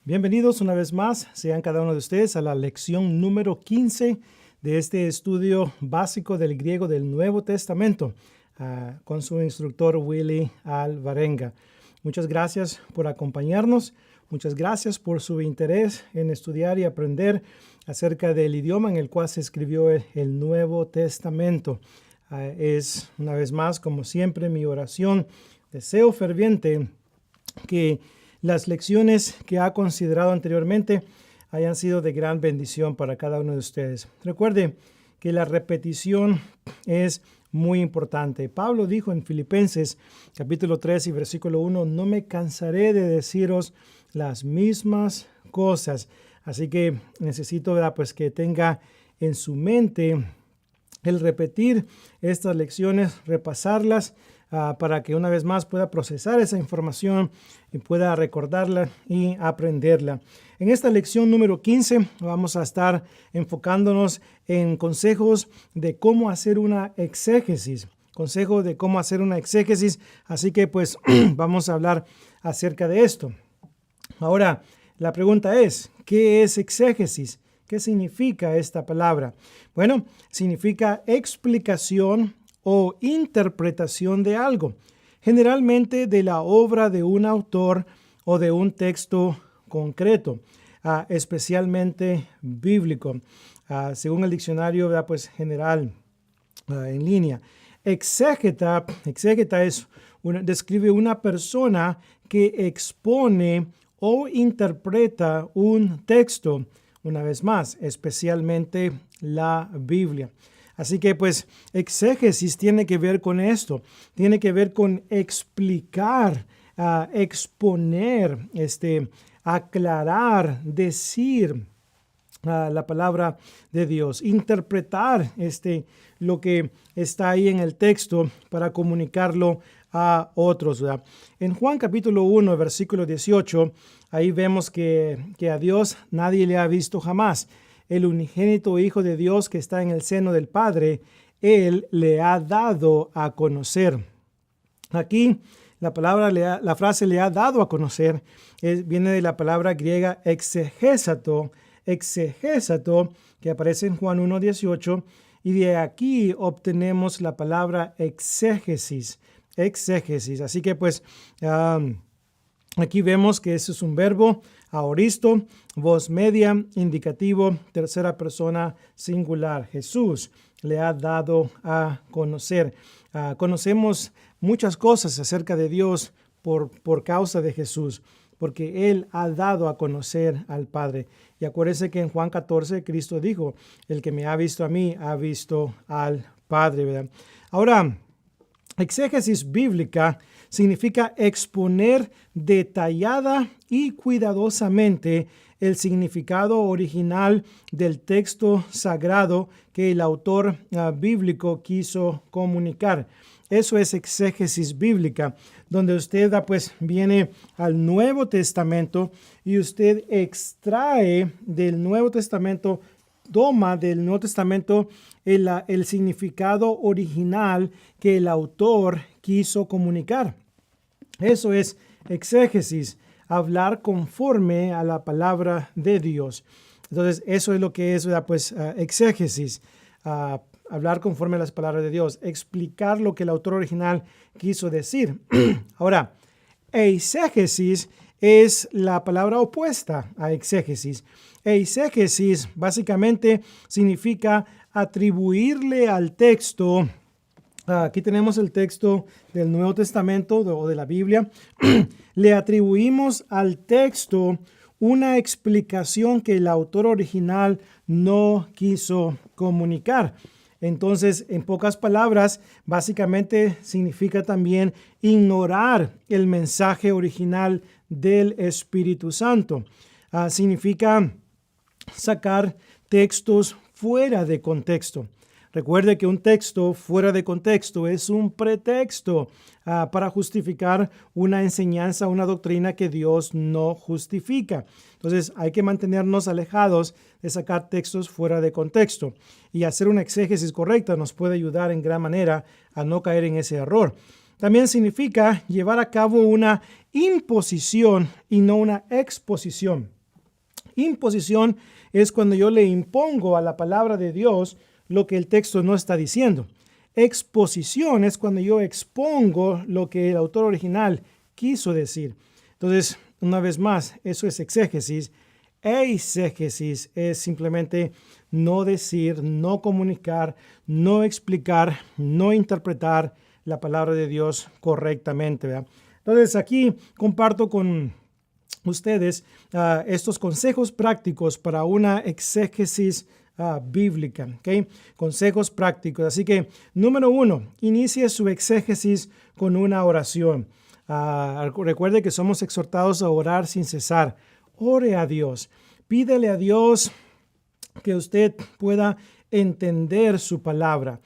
Bienvenidos una vez más, sean cada uno de ustedes a la lección número 15 de este estudio básico del griego del Nuevo Testamento con su instructor Willy Alvarenga. Muchas gracias por acompañarnos, muchas gracias por su interés en estudiar y aprender acerca del idioma en el cual se escribió el Nuevo Testamento. Es una vez más, como siempre, mi oración, deseo ferviente que las lecciones que ha considerado anteriormente hayan sido de gran bendición para cada uno de ustedes. Recuerde que la repetición es muy importante. Pablo dijo en Filipenses capítulo 3 y versículo 1, no me cansaré de deciros las mismas cosas. Así que necesito, ¿verdad?, pues que tenga en su mente el repetir estas lecciones, repasarlas, para que una vez más pueda procesar esa información y pueda recordarla y aprenderla. En esta lección número 15 vamos a estar enfocándonos en consejos de cómo hacer una exégesis. Consejo de cómo hacer una exégesis. Así que pues vamos a hablar acerca de esto. Ahora, la pregunta es, ¿qué es exégesis? ¿Qué significa esta palabra? Bueno, significa explicación o interpretación de algo, generalmente de la obra de un autor o de un texto concreto, especialmente bíblico, según el diccionario, ¿verdad?, pues, general en línea. Exégeta describe una persona que expone o interpreta un texto, una vez más, especialmente la Biblia. Así que pues exégesis tiene que ver con esto, tiene que ver con explicar, exponer, aclarar, decir la palabra de Dios, interpretar lo que está ahí en el texto para comunicarlo a otros, ¿verdad? En Juan capítulo 1, versículo 18, ahí vemos que a Dios nadie le ha visto jamás. El unigénito Hijo de Dios que está en el seno del Padre, Él le ha dado a conocer. Aquí la frase le ha dado a conocer viene de la palabra griega exegesato, que aparece en Juan 1:18, y de aquí obtenemos la palabra exégesis. Así que pues aquí vemos que ese es un verbo aoristo, voz media, indicativo, tercera persona singular. Jesús le ha dado a conocer. Conocemos muchas cosas acerca de Dios por causa de Jesús, porque Él ha dado a conocer al Padre. Y acuérdense que en Juan 14 Cristo dijo, el que me ha visto a mí, ha visto al Padre, ¿verdad? Ahora, exégesis bíblica significa exponer detallada y cuidadosamente el significado original del texto sagrado que el autor bíblico quiso comunicar. Eso es exégesis bíblica, donde usted pues viene al Nuevo Testamento y usted extrae del Nuevo Testamento, toma del Nuevo Testamento el significado original que el autor quiso comunicar. Eso es exégesis, hablar conforme a la palabra de Dios. Entonces, eso es lo que es, pues, exégesis, hablar conforme a las palabras de Dios, explicar lo que el autor original quiso decir. Ahora, eisegesis es la palabra opuesta a exégesis. Eisegesis básicamente significa atribuirle al texto. Aquí tenemos el texto del Nuevo Testamento o de la Biblia. Le atribuimos al texto una explicación que el autor original no quiso comunicar. Entonces, en pocas palabras, básicamente significa también ignorar el mensaje original del Espíritu Santo. Significa sacar textos fuera de contexto. Recuerde que un texto fuera de contexto es un pretexto para justificar una enseñanza, una doctrina que Dios no justifica. Entonces hay que mantenernos alejados de sacar textos fuera de contexto. Y hacer una exégesis correcta nos puede ayudar en gran manera a no caer en ese error. También significa llevar a cabo una imposición y no una exposición. Imposición es cuando yo le impongo a la palabra de Dios lo que el texto no está diciendo. Exposición es cuando yo expongo lo que el autor original quiso decir. Entonces, una vez más, eso es exégesis. Eisegesis es simplemente no decir, no comunicar, no explicar, no interpretar la palabra de Dios correctamente, ¿verdad? Entonces, aquí comparto con ustedes estos consejos prácticos para una exégesis bíblica, ¿ok? Consejos prácticos. Así que, número 1, inicie su exégesis con una oración. Recuerde que somos exhortados a orar sin cesar. Ore a Dios. Pídele a Dios que usted pueda entender su palabra.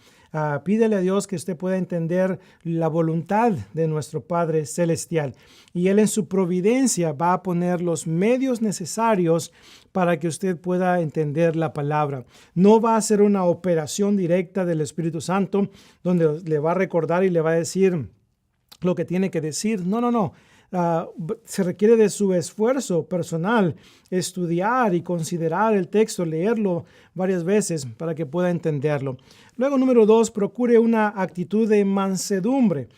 Pídele a Dios que usted pueda entender la voluntad de nuestro Padre Celestial. Y Él en su providencia va a poner los medios necesarios para que usted pueda entender la palabra. No va a ser una operación directa del Espíritu Santo donde le va a recordar y le va a decir lo que tiene que decir. No. Se requiere de su esfuerzo personal, estudiar y considerar el texto, leerlo varias veces para que pueda entenderlo. Luego, número 2, procure una actitud de mansedumbre.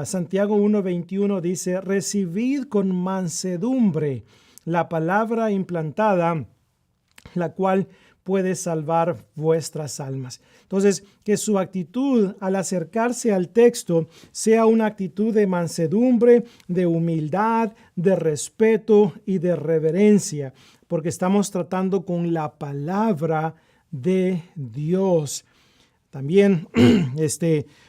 Santiago 1:21 dice, recibid con mansedumbre la palabra implantada, la cual puede salvar vuestras almas. Entonces, que su actitud al acercarse al texto sea una actitud de mansedumbre, de humildad, de respeto y de reverencia, porque estamos tratando con la palabra de Dios. También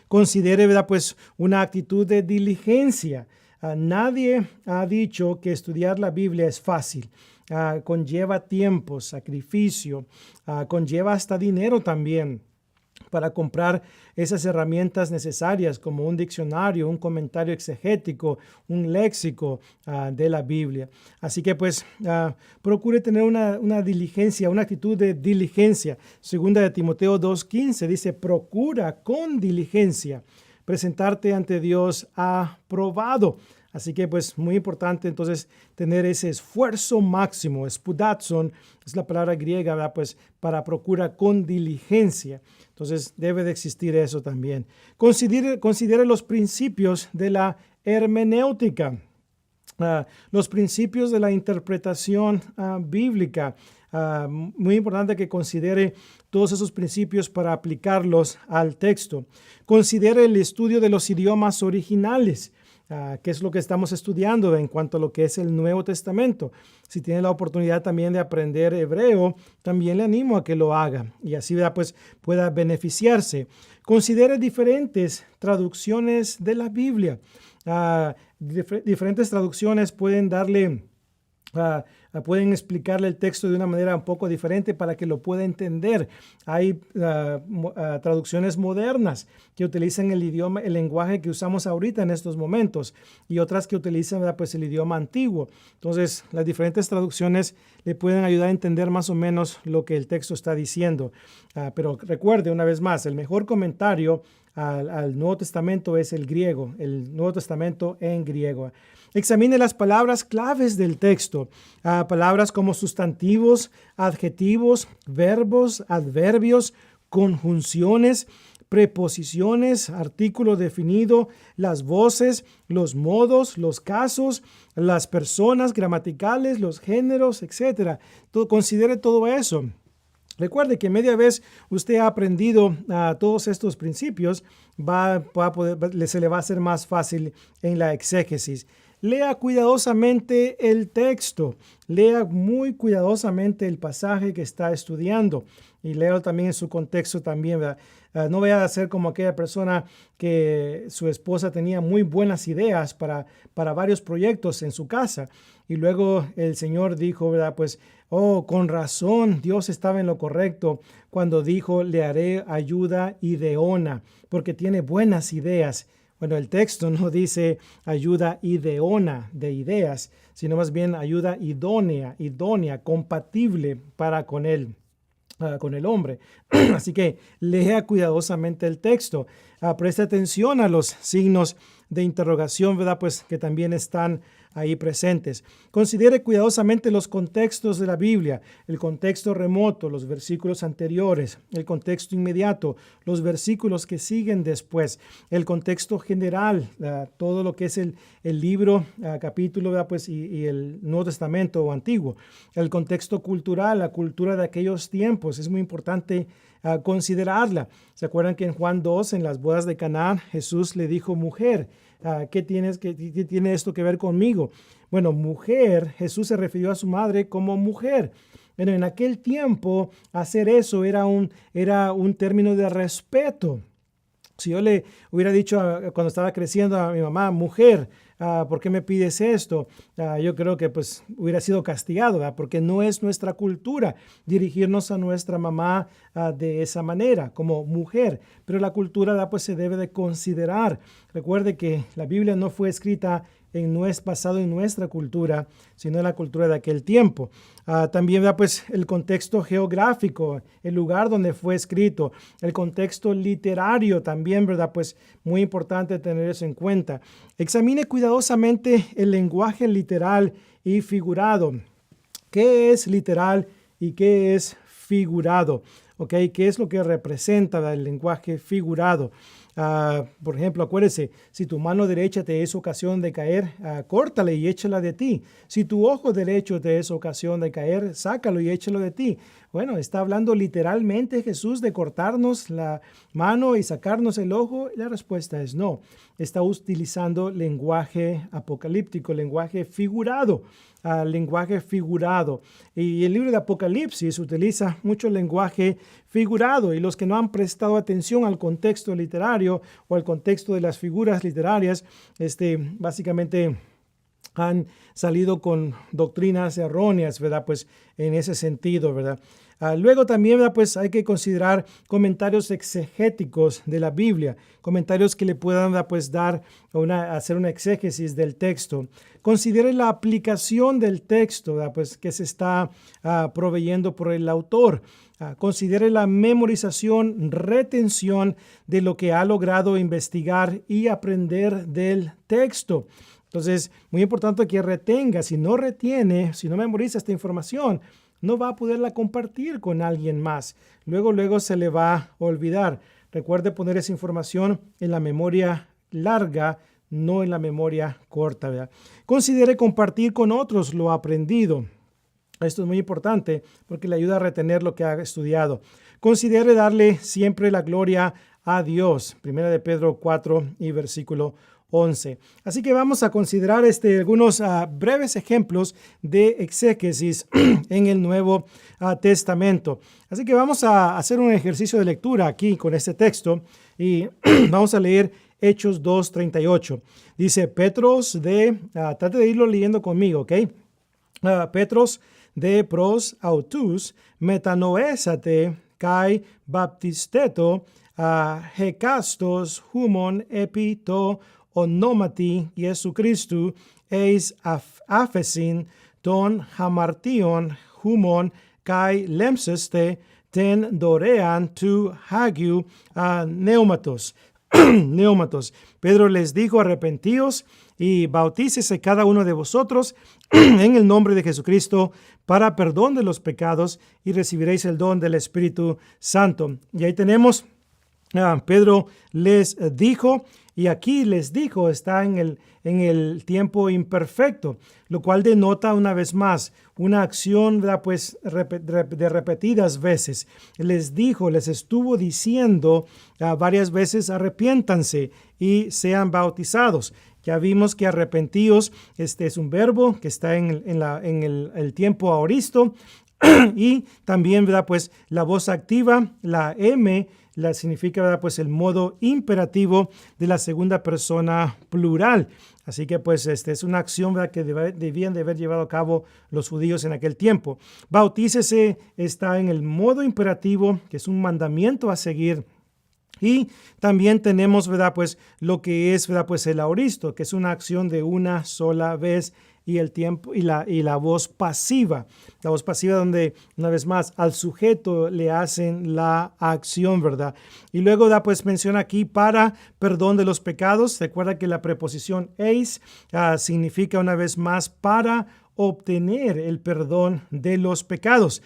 considere, ¿verdad?, pues una actitud de diligencia. Nadie ha dicho que estudiar la Biblia es fácil. Conlleva tiempo, sacrificio, conlleva hasta dinero también para comprar esas herramientas necesarias como un diccionario, un comentario exegético, un léxico de la Biblia. Así que pues procure tener una diligencia, una actitud de diligencia. Segunda de Timoteo 2:15 dice, procura con diligencia presentarte ante Dios aprobado. Así que pues muy importante entonces tener ese esfuerzo máximo. Spudazon es la palabra griega, ¿verdad?, pues para procura con diligencia. Entonces debe de existir eso también. Considere los principios de la hermenéutica, los principios de la interpretación bíblica. Muy importante que considere todos esos principios para aplicarlos al texto. Considere el estudio de los idiomas originales. ¿Qué es lo que estamos estudiando en cuanto a lo que es el Nuevo Testamento? Si tiene la oportunidad también de aprender hebreo, también le animo a que lo haga y así pues pueda beneficiarse. Considere diferentes traducciones de la Biblia. Diferentes traducciones pueden pueden explicarle el texto de una manera un poco diferente para que lo pueda entender. Hay traducciones modernas que utilizan el lenguaje que usamos ahorita en estos momentos y otras que utilizan pues el idioma antiguo. Entonces, las diferentes traducciones le pueden ayudar a entender más o menos lo que el texto está diciendo. Pero recuerde una vez más, el mejor comentario al Nuevo Testamento es el griego, el Nuevo Testamento en griego. Examine las palabras claves del texto, palabras como sustantivos, adjetivos, verbos, adverbios, conjunciones, preposiciones, artículo definido, las voces, los modos, los casos, las personas gramaticales, los géneros, etc. Considere todo eso. Recuerde que media vez usted ha aprendido todos estos principios, se le va a hacer más fácil en la exégesis. Lea cuidadosamente el texto, lea muy cuidadosamente el pasaje que está estudiando y léalo también en su contexto también, ¿verdad? No vaya a ser como aquella persona que su esposa tenía muy buenas ideas para varios proyectos en su casa y luego el Señor dijo, ¿verdad?, pues, con razón Dios estaba en lo correcto cuando dijo, le haré ayuda ideona, porque tiene buenas ideas. Bueno, el texto no dice ayuda ideona de ideas, sino más bien ayuda idónea, compatible para con él. con el hombre. Así que lea cuidadosamente el texto. Preste atención a los signos de interrogación, ¿verdad? Pues que también están ahí presentes. Considere cuidadosamente los contextos de la Biblia, el contexto remoto, los versículos anteriores, el contexto inmediato, los versículos que siguen después, el contexto general, todo lo que es el libro, capítulo, ¿verdad? Pues, y el Nuevo Testamento o Antiguo, el contexto cultural, la cultura de aquellos tiempos, es muy importante considerarla. ¿Se acuerdan que en Juan 2, en las bodas de Caná, Jesús le dijo, mujer, ¿qué tiene esto que ver conmigo? Bueno, mujer, Jesús se refirió a su madre como mujer. Bueno, en aquel tiempo hacer eso era un término de respeto. Si yo le hubiera dicho cuando estaba creciendo a mi mamá, mujer, ¿por qué me pides esto? Yo creo que pues hubiera sido castigado, ¿verdad? Porque no es nuestra cultura dirigirnos a nuestra mamá de esa manera, como mujer. Pero la cultura, ¿verdad? Pues se debe de considerar. Recuerde que la Biblia no fue escrita basado en nuestra cultura, sino en la cultura de aquel tiempo. También, ¿verdad? Pues el contexto geográfico, el lugar donde fue escrito, el contexto literario también, ¿verdad? Pues muy importante tener eso en cuenta. Examine cuidadosamente el lenguaje literal y figurado. ¿Qué es literal y qué es figurado? ¿Ok? ¿Qué es lo que representa, ¿verdad? El lenguaje figurado? Por ejemplo, acuérdese, si tu mano derecha te es ocasión de caer, córtala y échala de ti. Si tu ojo derecho te es ocasión de caer, sácalo y échalo de ti. Bueno, está hablando literalmente Jesús de cortarnos la mano y sacarnos el ojo. La respuesta es no. Está utilizando lenguaje apocalíptico, lenguaje figurado. Lenguaje figurado. Y el libro de Apocalipsis utiliza mucho lenguaje figurado, y los que no han prestado atención al contexto literario o al contexto de las figuras literarias, básicamente han salido con doctrinas erróneas, ¿verdad? Pues en ese sentido, ¿verdad? Luego también, ¿verdad? Pues hay que considerar comentarios exegéticos de la Biblia, comentarios que le puedan, ¿verdad? Pues hacer una exégesis del texto. Considere la aplicación del texto, ¿verdad? Pues que se está proveyendo por el autor. Considere la memorización, retención de lo que ha logrado investigar y aprender del texto. Entonces, muy importante que retenga. Si no retiene, si no memoriza esta información, no va a poderla compartir con alguien más. Luego se le va a olvidar. Recuerde poner esa información en la memoria larga, no en la memoria corta, ¿verdad? Considere compartir con otros lo aprendido. Esto es muy importante porque le ayuda a retener lo que ha estudiado. Considere darle siempre la gloria a Dios. Primera de Pedro 4 y versículo 11. Así que vamos a considerar algunos breves ejemplos de exégesis en el Nuevo Testamento. Así que vamos a hacer un ejercicio de lectura aquí con este texto y vamos a leer Hechos 2:38. Dice, Petros trate de irlo leyendo conmigo, ¿ok? Petros de pros autus metanoesate kai baptisteto hekastos humon epito onomati Jesucristu eis aphesin ton hamartion humon kai lemseste ten dorean tu hagiu neumatos. Neumatos. Pedro les dijo, arrepentíos y bautícese cada uno de vosotros en el nombre de Jesucristo para perdón de los pecados y recibiréis el don del Espíritu Santo. Y ahí tenemos, Pedro les dijo, y aquí les dijo, está en el tiempo imperfecto, lo cual denota una vez más una acción, ¿verdad? Pues de repetidas veces. Les dijo, les estuvo diciendo varias veces, arrepiéntanse y sean bautizados. Ya vimos que arrepentíos, es un verbo que está en el tiempo aoristo, y también, ¿verdad? Pues la voz activa, la M, significa, ¿verdad? Pues el modo imperativo de la segunda persona plural. Así que pues es una acción, ¿verdad? Que debían de haber llevado a cabo los judíos en aquel tiempo. Bautícese está en el modo imperativo, que es un mandamiento a seguir. Y también tenemos, ¿verdad? Pues lo que es, ¿verdad? Pues el aoristo, que es una acción de una sola vez y el tiempo y la voz pasiva. La voz pasiva donde, una vez más, al sujeto le hacen la acción, ¿verdad? Y luego pues menciona aquí para perdón de los pecados. Recuerda que la preposición eis significa una vez más para obtener el perdón de los pecados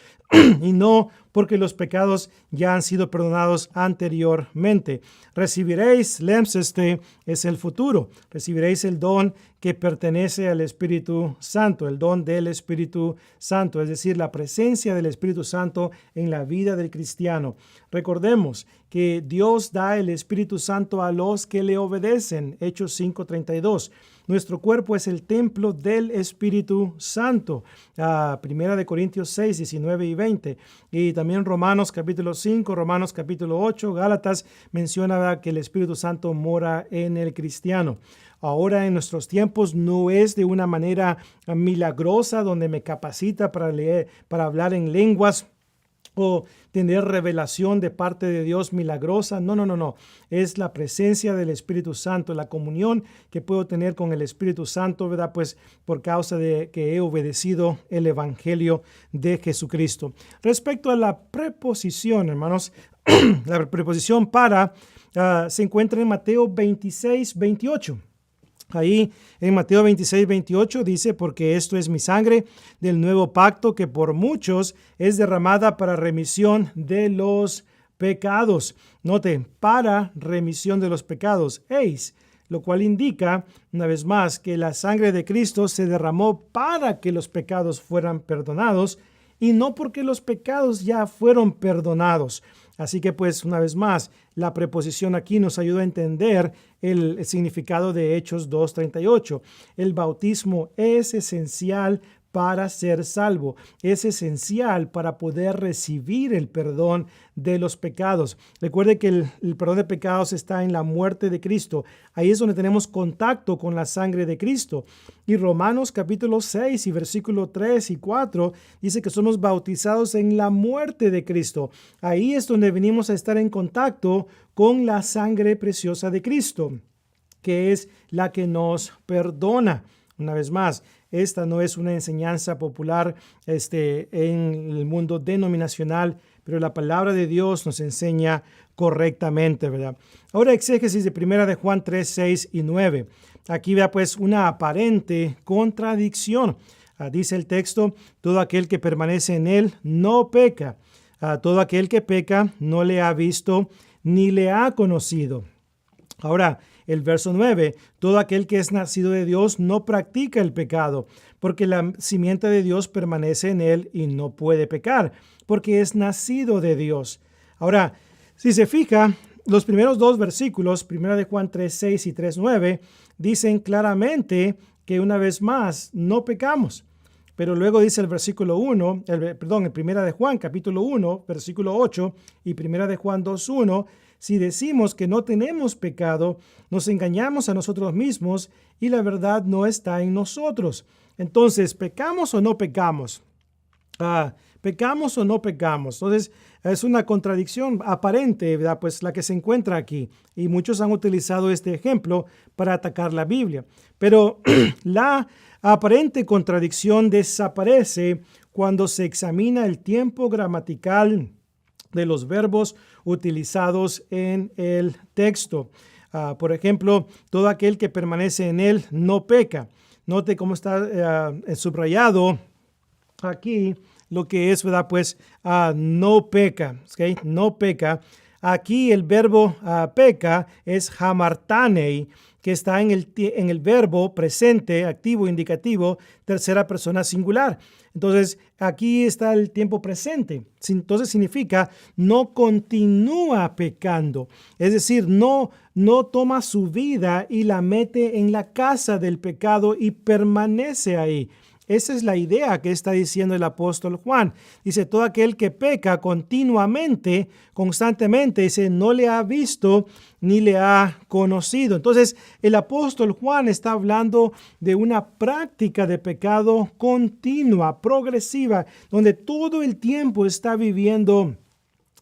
y no porque los pecados ya han sido perdonados anteriormente. Recibiréis, lems, es el futuro. Recibiréis el don que pertenece al Espíritu Santo, el don del Espíritu Santo, es decir, la presencia del Espíritu Santo en la vida del cristiano. Recordemos que Dios da el Espíritu Santo a los que le obedecen. Hechos 5:32. Nuestro cuerpo es el templo del Espíritu Santo. Primera de Corintios 6, 19 y 20. Y también Romanos capítulo 5, Romanos capítulo 8, Gálatas menciona que el Espíritu Santo mora en el cristiano. Ahora en nuestros tiempos no es de una manera milagrosa donde me capacita para leer, para hablar en lenguas o tener revelación de parte de Dios milagrosa. No. Es la presencia del Espíritu Santo, la comunión que puedo tener con el Espíritu Santo, ¿verdad? Pues por causa de que he obedecido el Evangelio de Jesucristo. Respecto a la preposición, hermanos, la preposición para se encuentra en Mateo 26, 28. Ahí en Mateo 26, 28 dice, porque esto es mi sangre del nuevo pacto que por muchos es derramada para remisión de los pecados. Note, para remisión de los pecados, eis, lo cual indica, una vez más, que la sangre de Cristo se derramó para que los pecados fueran perdonados y no porque los pecados ya fueron perdonados. Así que pues una vez más, la preposición aquí nos ayuda a entender el significado de Hechos 2:38. El bautismo es esencial para ser salvo. Es esencial para poder recibir el perdón de los pecados. Recuerde que el perdón de pecados está en la muerte de Cristo. Ahí es donde tenemos contacto con la sangre de Cristo. Y Romanos capítulo 6 y versículo 3 y 4 dice que somos bautizados en la muerte de Cristo. Ahí es donde venimos a estar en contacto con la sangre preciosa de Cristo, que es la que nos perdona. Una vez más, esta no es una enseñanza popular en el mundo denominacional, pero la palabra de Dios nos enseña correctamente, ¿verdad? Ahora exégesis de 1 de Juan 3, 6 y 9. Aquí vea pues una aparente contradicción. Dice el texto, todo aquel que permanece en él no peca. Todo aquel que peca no le ha visto ni le ha conocido. Ahora, el verso 9, todo aquel que es nacido de Dios no practica el pecado, porque la simiente de Dios permanece en él y no puede pecar, porque es nacido de Dios. Ahora, si se fija, los primeros dos versículos, 1 de Juan 3:6 y 3:9, dicen claramente que una vez más no pecamos. Pero luego dice el versículo 1, el 1 de Juan capítulo 1, versículo 8 y 1 de Juan 2:1, si decimos que no tenemos pecado, nos engañamos a nosotros mismos y la verdad no está en nosotros. Entonces, ¿pecamos o no pecamos? ¿Pecamos o no pecamos? Entonces, es una contradicción aparente, ¿verdad? Pues la que se encuentra aquí. Y muchos han utilizado este ejemplo para atacar la Biblia. Pero la aparente contradicción desaparece cuando se examina el tiempo gramatical de los verbos utilizados en el texto. Por ejemplo, todo aquel que permanece en él no peca. Note cómo está subrayado aquí lo que es, ¿verdad? Pues no peca, ¿okay? No peca. Aquí el verbo peca es hamartanei, que está en el verbo presente, activo, indicativo, tercera persona singular. Entonces, aquí está el tiempo presente. Entonces significa no continúa pecando. Es decir, no toma su vida y la mete en la casa del pecado y permanece ahí. Esa es la idea que está diciendo el apóstol Juan. Dice, todo aquel que peca continuamente, constantemente, dice, no le ha visto ni le ha conocido. Entonces, el apóstol Juan está hablando de una práctica de pecado continua, progresiva, donde todo el tiempo está viviendo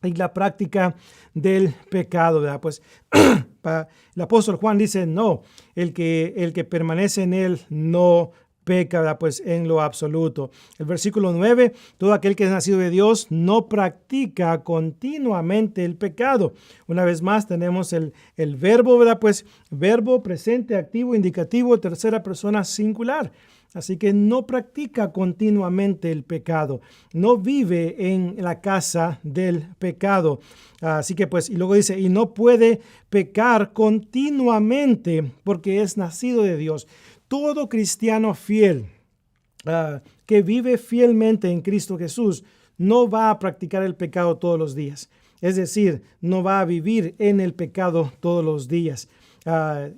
en la práctica del pecado, ¿verdad? Pues el apóstol Juan dice, no, el que permanece en él no peca, ¿verdad? Pues en lo absoluto. El versículo 9, todo aquel que es nacido de Dios no practica continuamente el pecado. Una vez más tenemos el verbo, ¿verdad? Pues verbo presente, activo, indicativo, tercera persona singular. Así que no practica continuamente el pecado, no vive en la casa del pecado. Así que pues, y luego dice, y no puede pecar continuamente porque es nacido de Dios. Todo cristiano fiel que vive fielmente en Cristo Jesús no va a practicar el pecado todos los días. Es decir, no va a vivir en el pecado todos los días.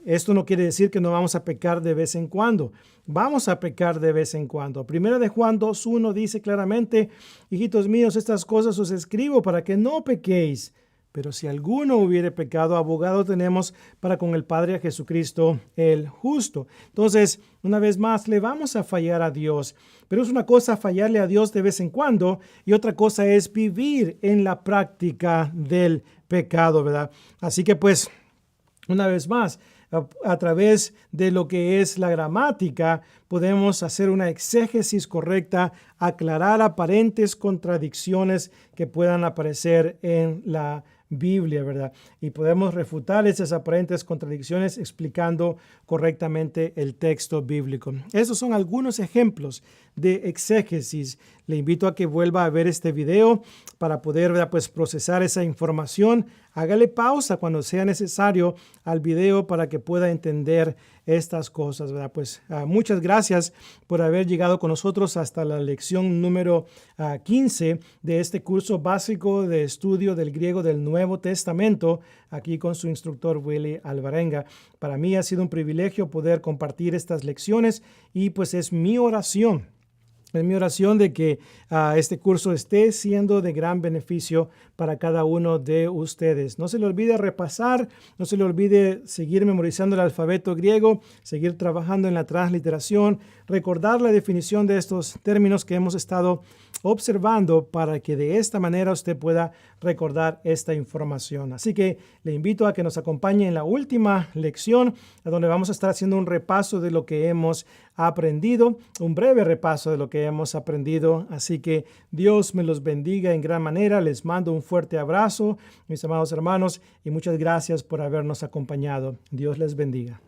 Esto no quiere decir que no vamos a pecar de vez en cuando. Vamos a pecar de vez en cuando. Primera de Juan 2:1 dice claramente, hijitos míos, estas cosas os escribo para que no pequéis. Pero si alguno hubiere pecado, abogado tenemos para con el Padre a Jesucristo el justo. Entonces, una vez más, le vamos a fallar a Dios. Pero es una cosa fallarle a Dios de vez en cuando y otra cosa es vivir en la práctica del pecado, ¿verdad? Así que pues, una vez más, a través de lo que es la gramática, podemos hacer una exégesis correcta, aclarar aparentes contradicciones que puedan aparecer en la Biblia, ¿verdad? Y podemos refutar esas aparentes contradicciones explicando correctamente el texto bíblico. Esos son algunos ejemplos de exégesis. Le invito a que vuelva a ver este video para poder, ¿verdad? Pues procesar esa información. Hágale pausa cuando sea necesario al video para que pueda entender estas cosas, ¿verdad? Pues muchas gracias por haber llegado con nosotros hasta la lección número 15 de este curso básico de estudio del griego del Nuevo Testamento, aquí con su instructor Willy Alvarenga. Para mí ha sido un privilegio poder compartir estas lecciones y pues es mi oración. Es mi oración de que este curso esté siendo de gran beneficio para cada uno de ustedes. No se le olvide repasar, no se le olvide seguir memorizando el alfabeto griego, seguir trabajando en la transliteración, recordar la definición de estos términos que hemos estado observando para que de esta manera usted pueda recordar esta información. Así que le invito a que nos acompañe en la última lección, donde vamos a estar haciendo un repaso de lo que hemos aprendido, un breve repaso de lo que hemos aprendido. Así que Dios me los bendiga en gran manera. Les mando un fuerte abrazo, mis amados hermanos, y muchas gracias por habernos acompañado. Dios les bendiga.